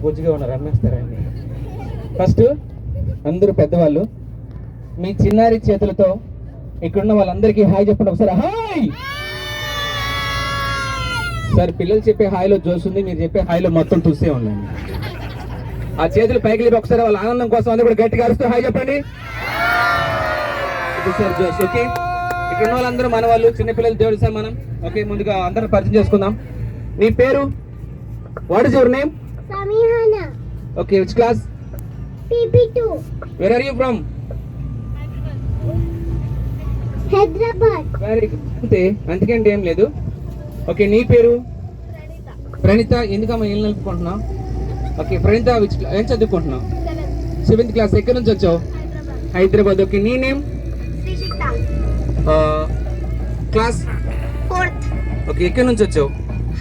బుజ్జిగా ఉన్నారు అన్నేస్తారండి. ఫస్ట్ అందరూ పెద్దవాళ్ళు మీ చిన్నారి చేతులతో ఇక్కడున్న వాళ్ళందరికీ హాయ్ చెప్పండి ఒకసారి. హాయ్ సార్, పిల్లలు చెప్పే హాయ్లో జోష్ ఉంది, మీరు చెప్పే హాయ్లో మొత్తం చూసే ఉండండి. ఆ చేతులు పైకి లేపి ఒకసారి వాళ్ళ ఆనందం కోసం అందరూ కూడా గట్టిగా అరుస్తూ హాయ్ చెప్పండి. ఇది సార్ జోష్. ఓకే, ఇక్కడ ఉన్న వాళ్ళందరూ మన వాళ్ళు, చిన్నపిల్లలు, దేవుడు సార్ మనం. ఓకే, ముందుగా అందరూ పరిచయం చేసుకుందాం. నీ పేరు? What is your name? Samihana. Okay, which class? PP2. Where are you from? Hyderabad. Very good. అంతకంటే ఏం లేదు. ఓకే, నీ పేరు? ప్రణీత. ఎందుకమ్మా ఏం నలుపుకుంటున్నావు? ఓకే, ప్రణీత ఏం చదువుకుంటున్నావు? 7th class. ఎక్కడి నుంచి వచ్చావు? హైదరాబాద్. ఓకే, నీ name? Srishita. Class? 4th. Okay, ఎక్కడి నుంచి వచ్చావు?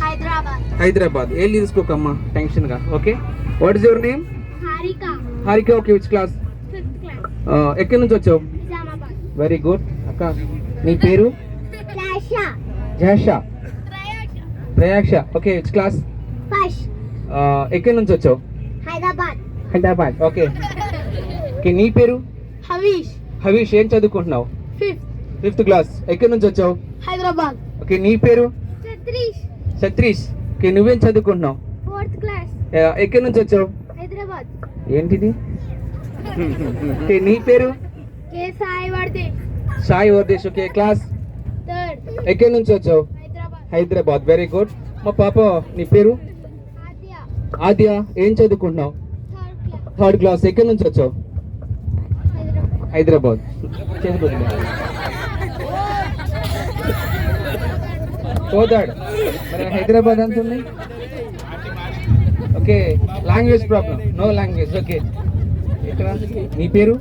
Hyderabad. హైదరాబాద్. ఏం తీసుకోకమ్మా టెన్షన్ గా. Okay, what is your name? Harika. Harika. Okay, which class? 5th class. ఎక్కడి నుంచి వచ్చావు? Nizamabad. Very good. అక్క నీ పేరు? Lasha. జహష. Prayasha. ప్రయాక్ష. Okay, which class? 1st. ఎక్కడి నుంచి వచ్చావు? Hyderabad. హైదరాబాద్. ఓకే ఓకే, నీ పేరు? Havish. హవీష్. ఏం చదువుకుంటున్నావు? 5th. 5th class. ఎక్కడి నుంచి వచ్చావు? Hyderabad. ఓకే, నీ పేరు? Satrish. సత్రీష్. ఓకే, నువ్వేం చదువుకుంటున్నావు? 4th class. ఎక్కడి నుంచి వచ్చావు? Hyderabad. ఏంటిది? ఓకే, నీ పేరు? K. Sai Vardhe. Sai Vardhesh. Okay, class? 3rd. ఎక్కడి నుంచి వచ్చావు? Hyderabad. హైదరాబాద్. Very good. మా పాప నీ పేరు? Adya. ఆద్య. ఏం చదువుకుంటున్నావు? 3rd class. 3rd class. ఎక్కడి నుంచి వచ్చావు? Hyderabad. హైదరాబాద్. పోతాడు మరి హైదరాబాద్ ఎంత ఉంది? Okay, language problem. No language. Okay, ఇక్కడ నీ పేరు?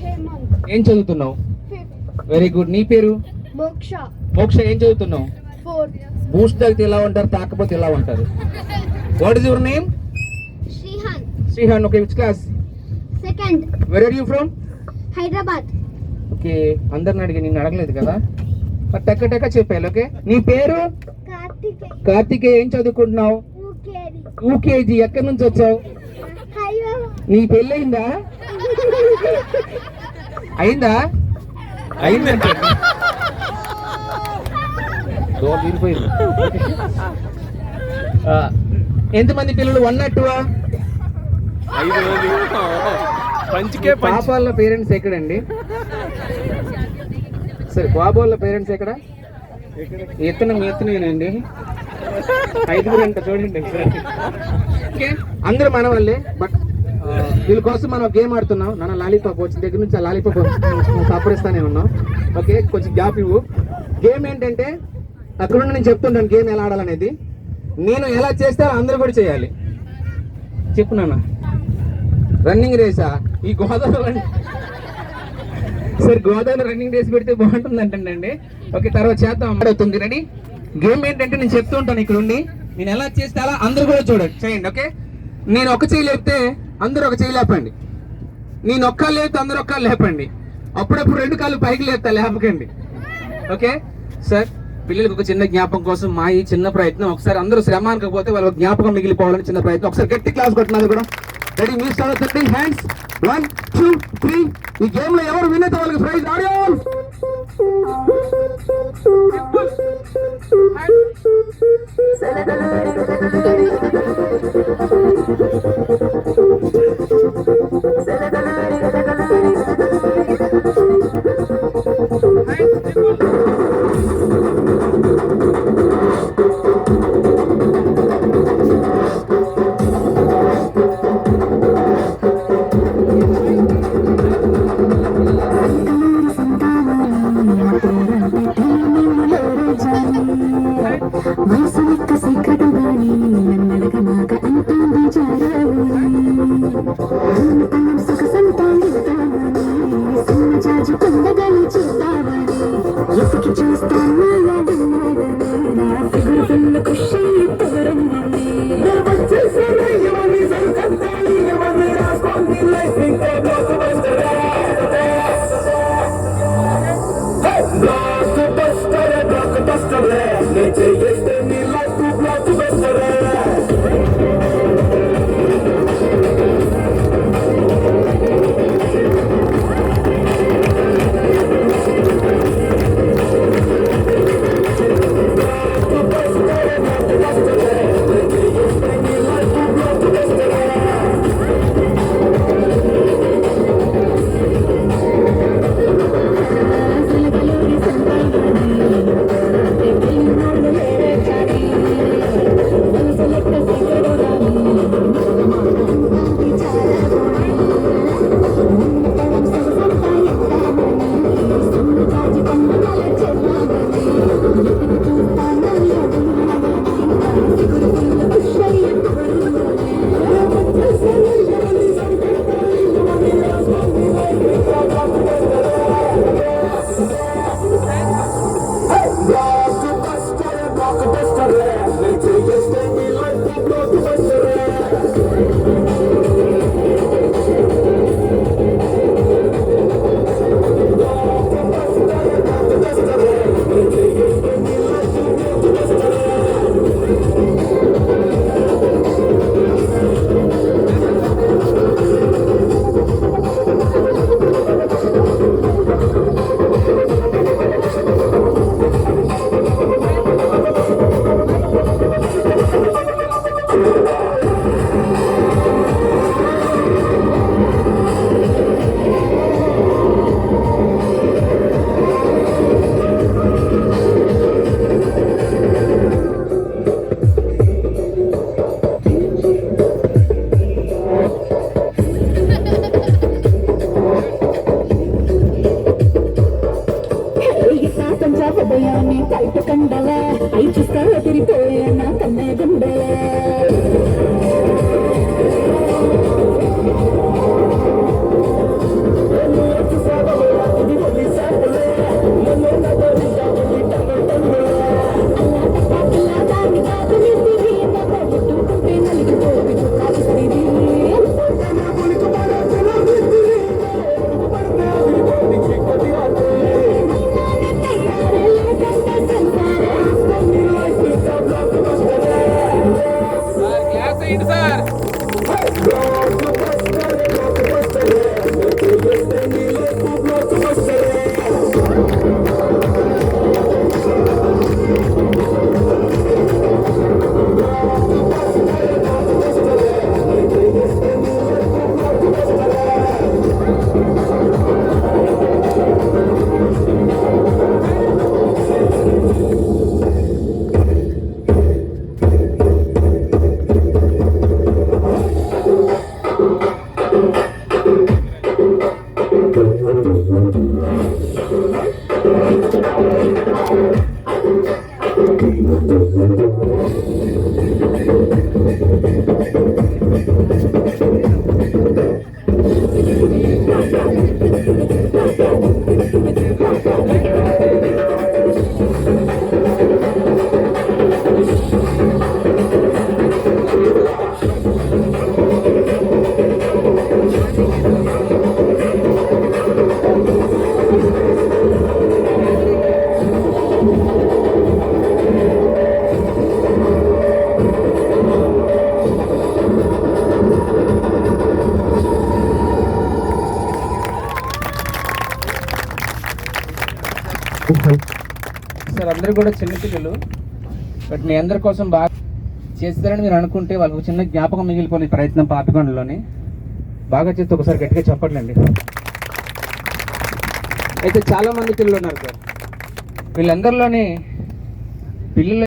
Hemant. ఏం చదువుతున్నావు? 5th. Very good. నీ పేరు? Moksha. మోక్ష. ఏం చదువుతున్నావు? 4th. బూస్ట్ తాగితే ఇలా ఉంటారు, తాకపోతే ఇలా ఉంటారు. What is your name? Shrihan. Shrihan. Okay, which class? 2nd. Where are you from? Hyderabad. Okay, అందరిని అడిగి నిన్ను అడగలేదు కదా, మరి టక్క టక్క చెప్పాలి. ఓకే, నీ పేరు? Karthikeya. కార్తికేయ. ఏం చదువుకుంటున్నావు? Ukeri. యూకేజీ. ఎక్కడి నుంచి వచ్చావు? Hyderabad. నీ పెళ్ళయిందా? అయిందా? అయిందంటే ఎంతమంది పిల్లలు? 1 or 2? పాపాల పేరెంట్స్ ఎక్కడండి? సరే, బాబోళ్ళ పేరెంట్స్ ఎక్కడ? ఎత్తున మీ ఎత్తునేనండి. 5 అంట చూడండి. ఓకే, అందరూ మన వాళ్ళే. బట్ వీళ్ళ కోసం మనం గేమ్ ఆడుతున్నాం. నాన్న లాలీపాప్ వచ్చిన దగ్గర నుంచి ఆ లాలీపాప్ సపరిస్తానే ఉన్నాం. ఓకే, కొంచెం గ్యాప్ ఇవ్వు. గేమ్ ఏంటంటే అక్కడ నేను చెప్తుంటాను గేమ్ ఎలా ఆడాలనేది. నేను ఎలా చేస్తే అందరూ కూడా చేయాలి. చెప్పు నాన్న. రన్నింగ్ రేసా? ఈ గోదావరి సరే, గోదావరి రన్నింగ్ రేస్ పెడితే బాగుంటుంది అంటండి. ఓకే, తర్వాత చేద్దాం. అవుతుంది. రెడీ? గేమ్ ఏంటంటే నేను చెప్తూ ఉంటాను ఇక్కడ ఉండి, నేను ఎలా చేస్తే అలా అందరూ కూడా చూడండి, చేయండి. ఓకే, నేను ఒక చేయి లేపితే అందరూ ఒక చేయి లేపండి. నేను ఒక్క లేపితే అందరూ ఒక్క లేపండి. అప్పుడప్పుడు 2 కాళ్ళు పైకి లేపుతా, లేపకండి. ఓకే సార్, పిల్లలకు ఒక చిన్న జ్ఞాపకం కోసం మా ఈ చిన్న ప్రయత్నం. ఒకసారి అందరూ శ్రమ అనకపోతే వాళ్ళ జ్ఞాపకం మిగిలిపోవాలని చిన్న ప్రయత్నం. ఒకసారి గట్టి క్లాస్ కొట్టినది కూడా. రెడీ? మీ స్టార్ట్ అవుతుంది. హ్యాండ్స్ 1 2 3. ఈ గేమ్ లో ఎవరు విన్ అయితే వాళ్ళకి ప్రైజ్. ఆడియన్స్ వయసు లెక్క సీక్రెట్ గాని నన్నడగ నాక అంతా బేజారు హృదయాన్ని కైట కండలే అయి చూస్తా తిరిగిపోయే నా కన్నే గుండెలే సార్ అందరూ కూడా చిన్నపిల్లలు, బట్ మీ అందరి కోసం బాగా చేస్తారని మీరు అనుకుంటే వాళ్ళకు చిన్న జ్ఞాపకం మిగిలిపోయిన ప్రయత్నం పాపికొండలోని బాగా చేస్తే ఒకసారి గట్టిగా చెప్పండి. అయితే చాలా మంది పిల్లలు ఉన్నారు సార్, వీళ్ళందరిలోని పిల్లలు